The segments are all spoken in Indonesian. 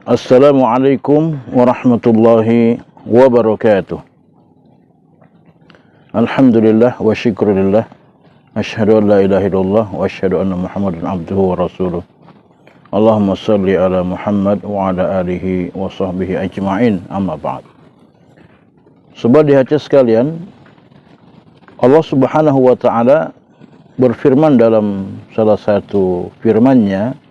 Assalamualaikum warahmatullahi wabarakatuh. Alhamdulillah wa syukurillah. Asyhadu an la ilaha illallah wa asyhadu anna Muhammadan abduhu wa rasuluh. Allahumma salli ala Muhammad wa ala alihi wa sahbihi ajma'in, amma ba'd. Sobat DHC sekalian, Allah Subhanahu wa ta'ala berfirman dalam salah satu firman-Nya,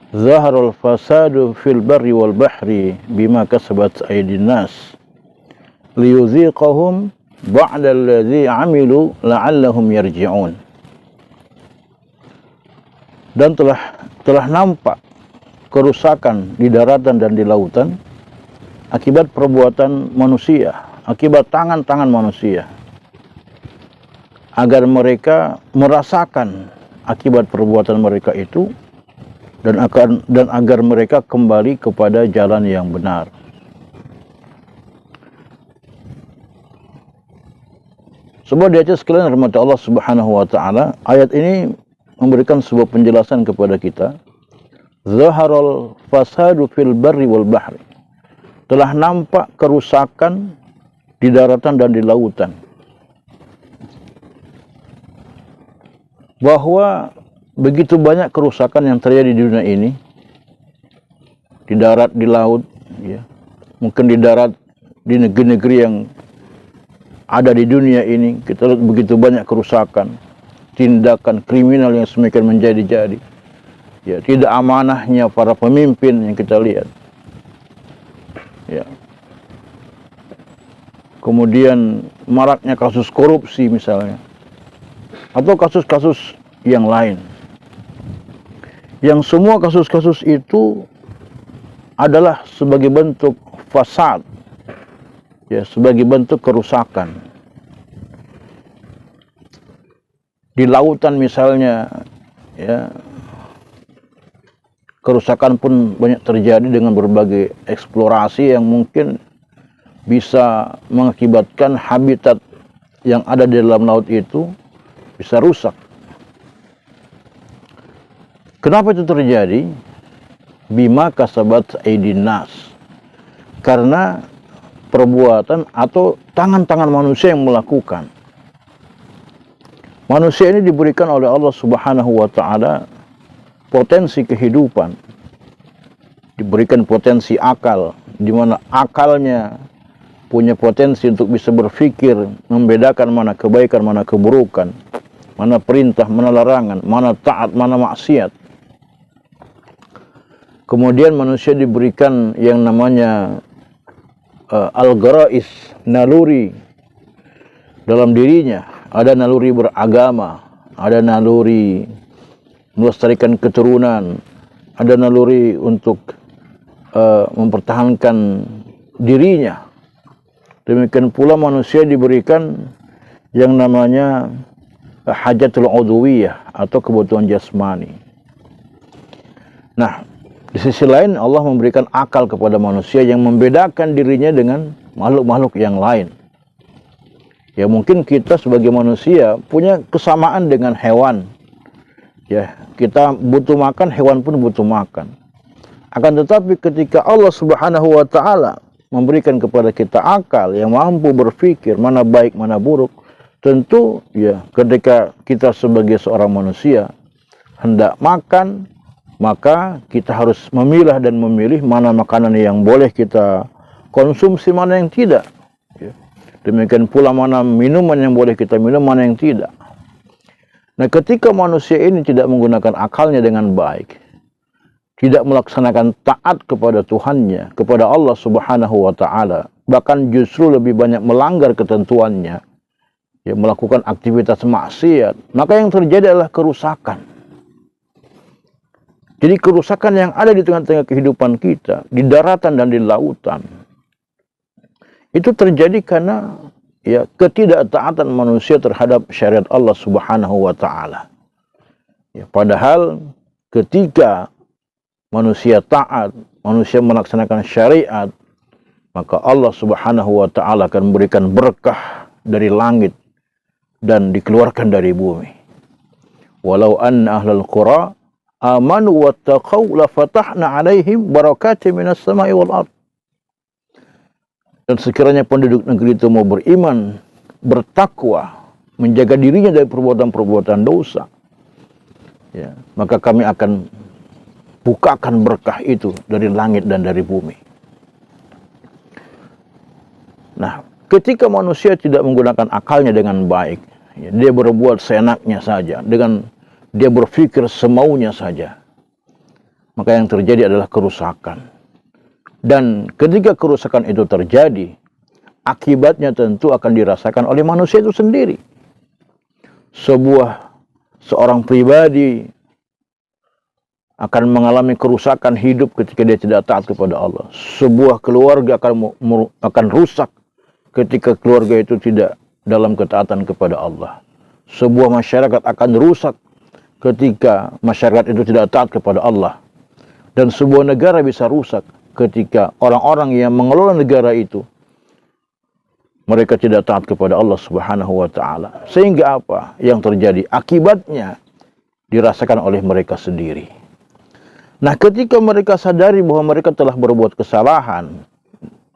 Zaharul fasadu fil barri wal bahri bima kasabat aydin nas liyuziqahum ba'da alladhi amilu la'allahum yarji'un. Dan telah nampak kerusakan di daratan dan di lautan akibat perbuatan manusia, akibat tangan-tangan manusia, agar mereka merasakan akibat perbuatan mereka itu dan agar mereka kembali kepada jalan yang benar. Sebab di atas sekalian rahmat Allah Subhanahu wa ta'ala, ayat ini memberikan sebuah penjelasan kepada kita. Zaharul fasadu fil barri wal bahri. Telah nampak kerusakan di daratan dan di lautan. Bahwa begitu banyak kerusakan yang terjadi di dunia ini, di darat, di laut, ya. Mungkin di darat, di negeri-negeri yang ada di dunia ini, kita lihat begitu banyak kerusakan, tindakan kriminal yang semakin menjadi-jadi. Ya, tidak amanahnya para pemimpin yang kita lihat. Ya. Kemudian maraknya kasus korupsi misalnya, atau kasus-kasus yang lain. Yang semua kasus-kasus itu adalah sebagai bentuk fasad, ya, sebagai bentuk kerusakan. Di lautan misalnya, ya, kerusakan pun banyak terjadi dengan berbagai eksplorasi yang mungkin bisa mengakibatkan habitat yang ada di dalam laut itu bisa rusak. Kenapa itu terjadi? Bima kasabat aydin nas. Karena perbuatan atau tangan-tangan manusia yang melakukan. Manusia ini diberikan oleh Allah Subhanahu wa ta'ala potensi kehidupan. Diberikan potensi akal, di mana akalnya punya potensi untuk bisa berpikir, membedakan mana kebaikan, mana keburukan, mana perintah, mana larangan, mana taat, mana maksiat. Kemudian manusia diberikan yang namanya al-gharais, naluri dalam dirinya. Ada naluri beragama, ada naluri melestarikan keturunan, ada naluri untuk mempertahankan dirinya. Demikian pula manusia diberikan yang namanya hajatul udhuwiyah atau kebutuhan jasmani. Nah, di sisi lain Allah memberikan akal kepada manusia yang membedakan dirinya dengan makhluk-makhluk yang lain. Ya, mungkin kita sebagai manusia punya kesamaan dengan hewan. Ya, kita butuh makan, hewan pun butuh makan. Akan tetapi ketika Allah Subhanahu wa ta'ala memberikan kepada kita akal yang mampu berpikir mana baik, mana buruk, tentu ya ketika kita sebagai seorang manusia hendak makan, maka kita harus memilah dan memilih mana makanan yang boleh kita konsumsi, mana yang tidak. Demikian pula mana minuman yang boleh kita minum, mana yang tidak. Nah, ketika manusia ini tidak menggunakan akalnya dengan baik, tidak melaksanakan taat kepada Tuhannya, kepada Allah Subhanahu wa ta'ala, bahkan justru lebih banyak melanggar ketentuannya, ya, melakukan aktivitas maksiat, maka yang terjadi adalah kerusakan. Jadi kerusakan yang ada di tengah-tengah kehidupan kita, di daratan dan di lautan, itu terjadi karena ya ketidaktaatan manusia terhadap syariat Allah Subhanahu wa ta'ala. Ya, padahal ketika manusia taat, manusia melaksanakan syariat, maka Allah Subhanahu wa ta'ala akan memberikan berkah dari langit dan dikeluarkan dari bumi. Walau anna ahlal qura amanu wattaqau la fatahna 'alaihim barakatin minas sama'i wal ard. Dan sekiranya penduduk negeri itu mau beriman, bertakwa, menjaga dirinya dari perbuatan-perbuatan dosa, ya, maka kami akan bukakan berkah itu dari langit dan dari bumi. Nah, ketika manusia tidak menggunakan akalnya dengan baik, ya, dia berbuat seenaknya saja, dengan dia berpikir semaunya saja, maka yang terjadi adalah kerusakan. Dan ketika kerusakan itu terjadi, akibatnya tentu akan dirasakan oleh manusia itu sendiri. Seorang pribadi akan mengalami kerusakan hidup ketika dia tidak taat kepada Allah. Sebuah keluarga akan rusak ketika keluarga itu tidak dalam ketaatan kepada Allah. Sebuah masyarakat akan rusak ketika masyarakat itu tidak taat kepada Allah. Dan sebuah negara bisa rusak ketika orang-orang yang mengelola negara itu mereka tidak taat kepada Allah Subhanahu wa taala. Sehingga apa yang terjadi? Akibatnya dirasakan oleh mereka sendiri. Nah, ketika mereka sadari bahwa mereka telah berbuat kesalahan,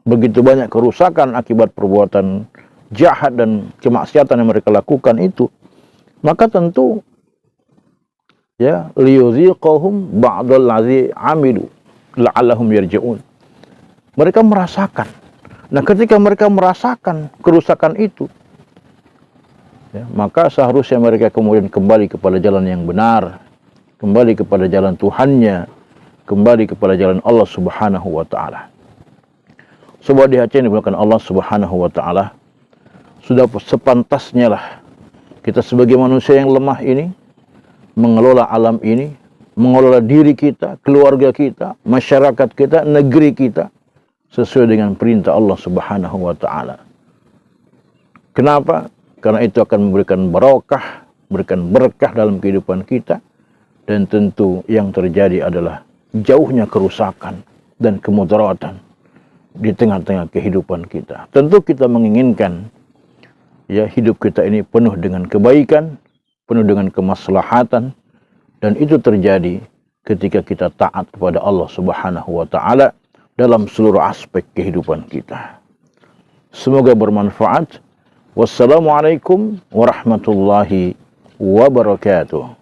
begitu banyak kerusakan akibat perbuatan jahat dan kemaksiatan yang mereka lakukan itu, maka tentu ya liyuziqahum ba'dal ladzi amilu la'allahum yarji'un. Mereka merasakan. Nah, ketika mereka merasakan kerusakan itu, ya, maka seharusnya mereka kemudian kembali kepada jalan yang benar, kembali kepada jalan Tuhannya, kembali kepada jalan Allah Subhanahu wa taala. Sebuah hati yang dimuliakan Allah Subhanahu wa taala, sudah sepantasnya lah kita sebagai manusia yang lemah ini mengelola alam ini, mengelola diri kita, keluarga kita, masyarakat kita, negeri kita sesuai dengan perintah Allah Subhanahu wa taala. Kenapa? Karena itu akan memberikan barokah, memberikan berkah dalam kehidupan kita, dan tentu yang terjadi adalah jauhnya kerusakan dan kemudaratan di tengah-tengah kehidupan kita. Tentu kita menginginkan ya hidup kita ini penuh dengan kebaikan, penuh dengan kemaslahatan, dan itu terjadi ketika kita taat kepada Allah Subhanahu wa taala dalam seluruh aspek kehidupan kita. Semoga bermanfaat. Wassalamualaikum warahmatullahi wabarakatuh.